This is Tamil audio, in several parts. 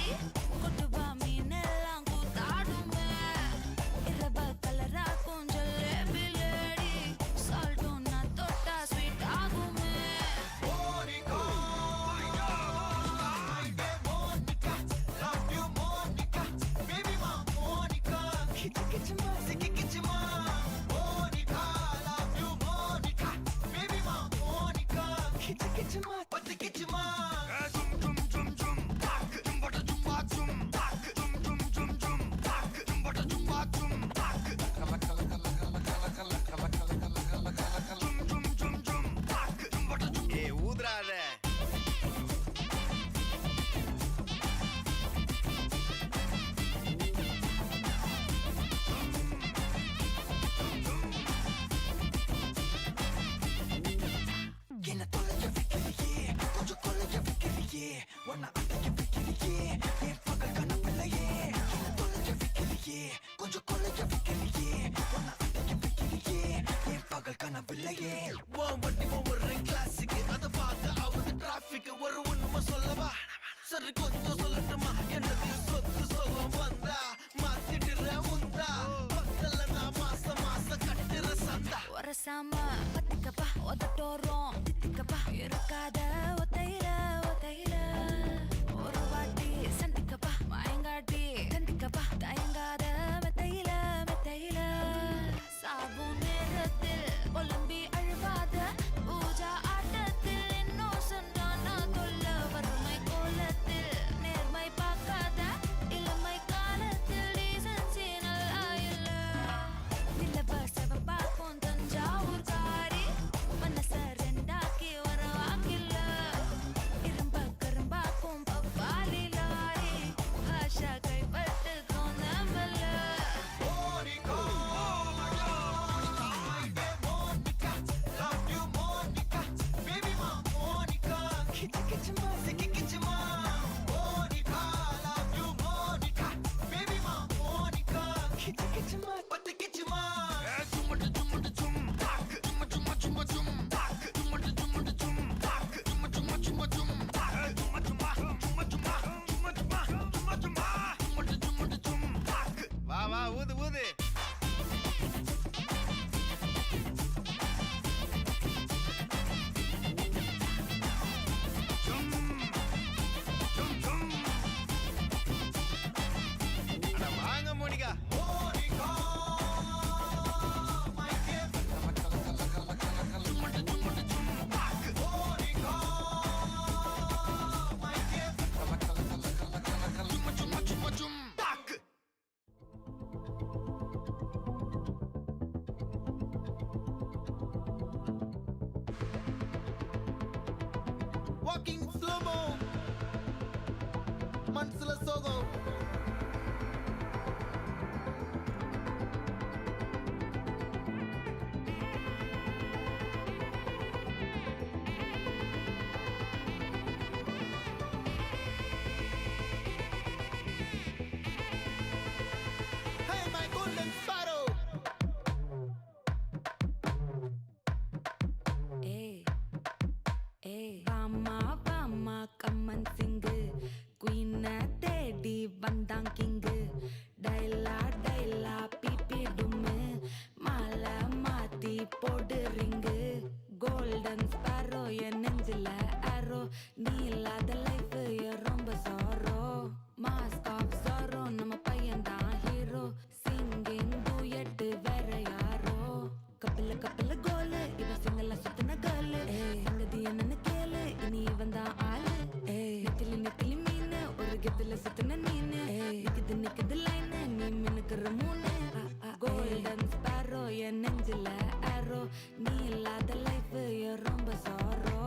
காரி கொட்டுவா மீன் எல்லாம் கூத்தாடுமே இரவ கலரா கொஞ்சம் லேபிலேடி சால்ட்டும் நான் தொட்டா ஸ்வீட் ஆகுமே ஒன்ன அடைக்க வைக்கலையே என் பகல் கனவில்லையே என்ன தொலைக்க வைக்கலையே கொஞ்சம் கொலைக்க வைக்கலையே ஒன்ன அடைக்க வைக்கலையே என் பகல் கனவில்லையே வண்டி ஒவ்வொரு கிளாஸுக்கு அதை பார்த்து ஆகுது டிராபிக் ஒரு உண்மை சொல்லவா சரி கொஞ்சம் சொல்லட்டுமா என்னது சொத்து சொல்லம் வந்தா மாத்திடுற உந்தா பக்கல நான் மாசம் கட்டுற சந்தா ஒரசாம பத்திக்கப்பா ஒதட்டோரம் தித்திக்கப்பா இருக்காத ஒத்தையில ஒரு வாட்டி சந்திக்கப்பா மாயங்காட்டி கந்திக்கப்பா தயங்காத மெத்தையில சாவு நேரத்தில் ஒலிம்பி அழுவாத பூஜா ஆட்டத்தில் இன்னும் சொன்னா தொல்ல வறுமை கோலத்தில் நேர்மை பார்க்காத இளமை காலத்தில் டீசன்சி நல்லா இல்ல நிலவ செவப்பா தஞ்சாவூர் காரி மனச ரெண்டாக்கி வரவாக்கில்ல இரும்ப கரும்பாக்கும் பப்பாலி லாரி ஆஷா கைப்பட்டு கோந்தமல்ல வா ஊது ஊது வாங்க மோனிகா Walking slow-mo மனசுல சோகம் Hey my golden sparrow வாமா கம்மன் சிங்கு குயின தேடி வந்தான் கிங்கு டைலா பிபி டும்மு மாலை மாத்தி போடு ரிங்கு கோல்டன் ஸ்பாரோ என் நெஞ்சில ஆரோ நீ இல்லாத லைஃப் ரொம்ப சாரோ மாஸ்க் ஆஃப் சாரோ நம்ம பையன் தான் ஹீரோ சிங்கிங் டூயட் வேற யாரோ கப்பல கோலு இவன் சிங்கல சுத்தின கேர்ளு சங்கதி என்னன்னு கேளு இனி இவன் தான் ஆளு நெத்திலி மீனு ஒரு கெத்துல சுத்தின நீனு நிக்குது லைனு நீ மினுக்குற மூணு கோல்டன் ஸ்பாரோ என் நெஞ்சில ஆரோ நீ இல்லாத லைஃப் ரொம்ப சாரோ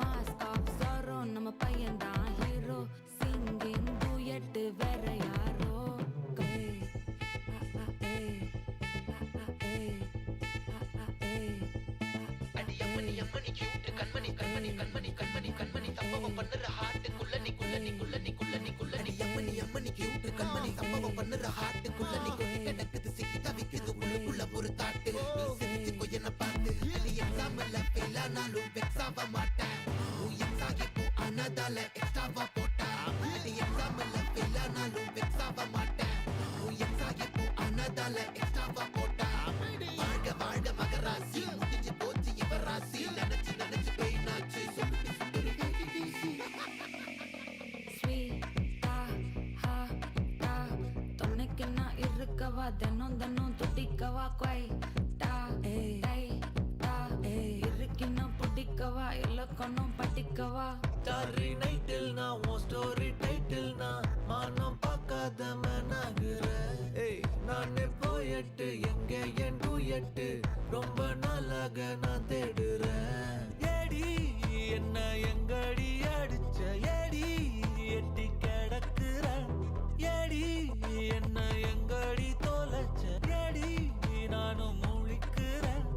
மாஸ்க் ஆஃப் சாரோ நம்ம பையன் தான் ஹீரோ சிங்கிங் டூயட் வேற யாரோ அம்மணி கியூட் கண்மணி சம்பவம் பண்ணுற ஹார்ட்டுக்குள்ள நீ அம்மணி கியூட் கண்மணி சம்பவம் பண்ணுற ஹார்ட்டுக்குள்ள நீ கிடக்குது சிக்கி தவிக்குது உள்ளுக்குள்ள ஒரு தாட்டு நீ சிரிச்சுக்கோ என்ன பார்த்து நீ எக்ஸாம்ல ஃபெயில் ஆனாலும் வெக்ஸ் ஆக மாட்டேன் எக்ஸாகி போ ஆனதால எக்ஸ்ட்ராவா போட்டா நீ எக்ஸாம்ல மேல எக்ஸ்ட்ராவா போட்டா வாழ்க வாழ்க மகராசி முடிஞ்சு போச்சு இவ ராசி நினைச்சு நினைச்சு பெயினாச்சு சொல்லிட்டு சுந்தரி ஸ்வீட்டா ஹாட்டா துணைக்கு நான் இருக்கவா தினம் தினம் துடிக்கவா குவைட்டா டைட்டா இருக்கின்னா பிடிக்கவா இலக்கணம் படிக்கவா ஸ்டாரி நைட்டில் நான் உன் ஸ்டோரி டைட்டில் நான் மானம் பார்க்காத மேனாகிற நானே போயட்டு எங்க என் டூயட்டு ரொம்ப நாளாக நான் தேடுறேன் ஏடி என்ன எங்கடி அடிச்ச ஏடி எட்டி கிடக்குற ஏடி என்ன எங்கடி தொலைச்ச ஏடி நானும் முழிக்கிறேன்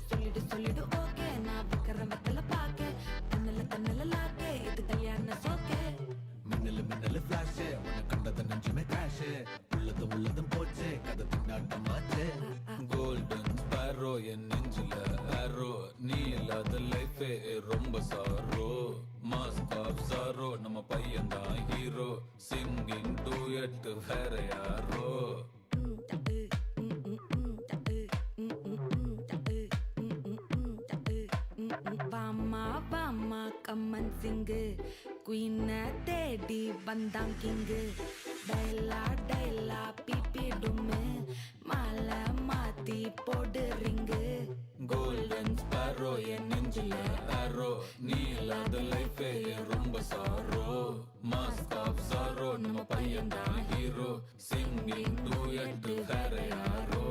சொல்லிடு ஓகே நான் வைக்கிற வெத்தல பாக்க தன்னல லாக்கே இது கல்யாண சோக்கே மின்னலு ஃபிளாஷ் உன்னை கண்டத நெஞ்சுமே கிராஷ் உள்ளதும் போச்சு கதை திண்டாட்டமாச்சு கோல்டன் ஸ்பேரோ என் நெஞ்சில ஆரோ நீ இல்லாத லைஃபே ரொம்ப சாரோ மாஸ்க் ஆஃப் சாரோ நம்ம பையன் தான் ஹீரோ சிங்கிங் டூயட் வேற யாரோ வாமா கம்மன் சிங்கு குயின தேடி வந்தான் கிங்கு டைலா பிபிடுமே மாலை மாத்தி போடு ரிங்கு கோல்டன் ஸ்பேரோ என் நெஞ்சில ஆரோ நீ இல்லாத லைஃபே ரொம்ப சாரோ மாஸ்க் ஆஃப் சாரோ நம்ம பையன் தான் ஹீரோ சிங்கிங் டூயட் வேற யாரோ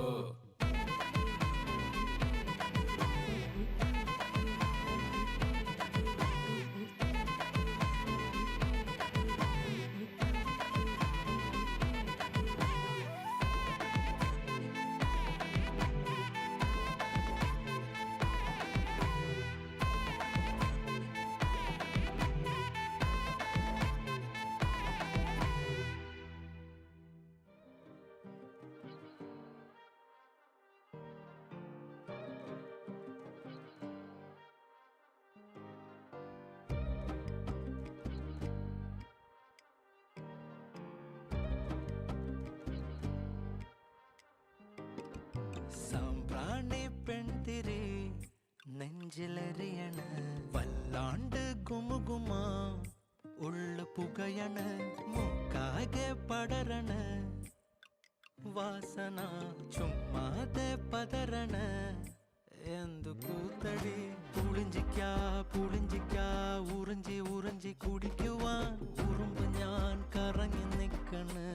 സാമ്പ്രാണി പെൺതിരി നെഞ്ചിലെറിയണ വല്ലാണ്ട് ഗുമുഗുമ ഉള്ള പുകയണ മുക്കാകെ പടരണ വാസന ചുമ്മാതെ പതരണ എന്തു കൂത്തടി പുളിഞ്ചിക്ക ഉറിഞ്ചി കുടിക്കുവാൻ ഉറുമ്പ് ഞാൻ കറങ്ങി നിക്കണ്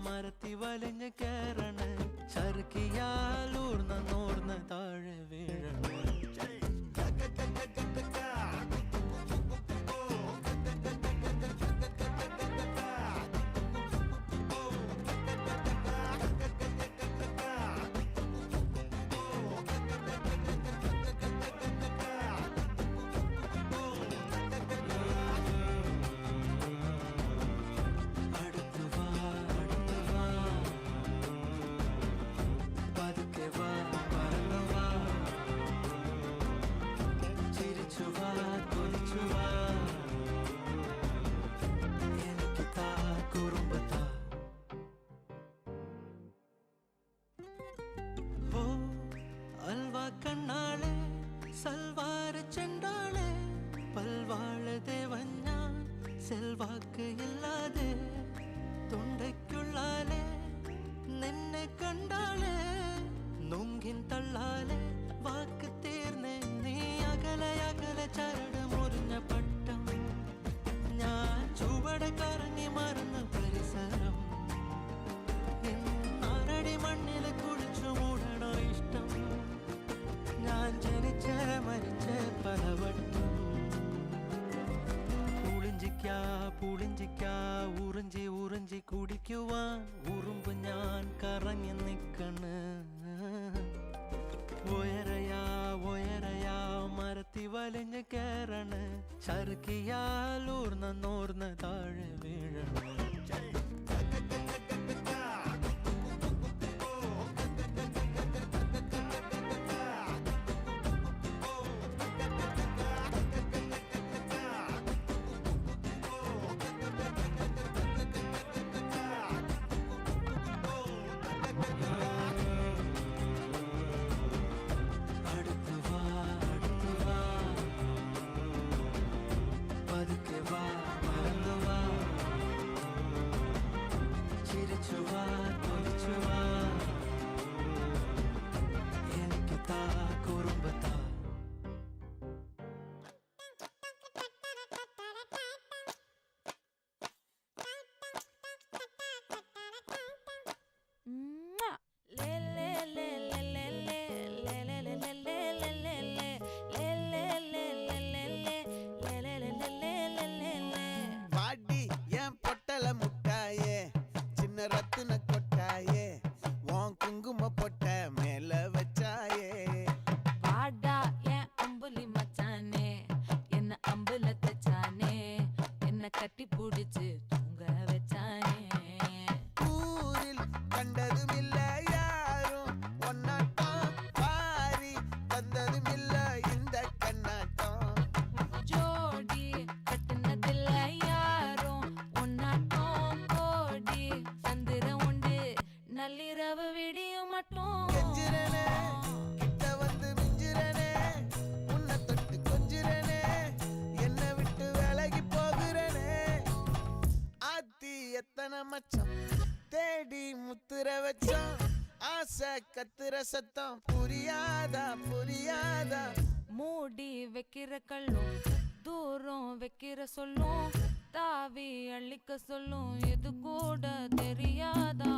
മരത്തി വലിഞ്ഞ് കേറണ് ചറുക്കിയാൽ ഊർന്ന താഴെ വീഴണ് അൽവാ കണ്ണാളെ സൽവാര ചെണ്ടാളെ പൽവാള ദേവൻ ഞാൻ സെൽവാക്ക് ഇല്ലാതെ തൊണ്ടയ്ക്കുള്ളാലെ നിന്നെ കണ്ടാളെ നൊങ്കിൻ തള്ളാലെ വാക്ക് തീർന്നേ നീ അകലെ ചരട് മുറിഞ്ഞ പട്ടം ഞാൻ ചുവടെ കറങ്ങി മറന്ന പരിസരം ആരടി മണ്ണിൽ കുളിച്ചു മൂടണോ ഇഷ്ടം ഞാൻ ജനിച്ച മരിച്ച പലവട്ടം പുളിഞ്ചിക്ക ഉറിഞ്ചി കുടിക്കുവാൻ ഉറുമ്പ് ഞാൻ കറങ്ങി നിക്കണ് ഒയരയാ മരത്തി വലിഞ്ഞ് കേറണ് ചറുക്കിയാൽ ഊർന്ന താഴെ വീഴണ് புடிச்சு தூங்க வச்சானே. ஊரில் கண்டதும் இல்ல யாரும் ஒன்னாட்டம் பாரி தந்ததும் இல்ல இந்த கண்ணாட்டம். ஜோடி கட்டுனதில்ல யாரும் உன்னாட்டம் கோடி சந்திரம் உண்டு நள்ளிரவு விடியும் மட்டும். கெஞ்சிரனே கிட்ட வந்து மிஞ்சிரனே உன்னை தொட்டு கொஞ்சிரனே என்னை விட்டு விலகி போகிறனே. ஆத்தி எத்தனை மச்சம் தேடி முத்துற வச்சோம் ஆசை கத்துற சத்தம் புரியாதா புரியாதா. மூடி வைக்கிற கல்லும் தூரம் வைக்கிற சொல்லும் தாவி அள்ளிக்க சொல்லும் இது கூட தெரியாதா.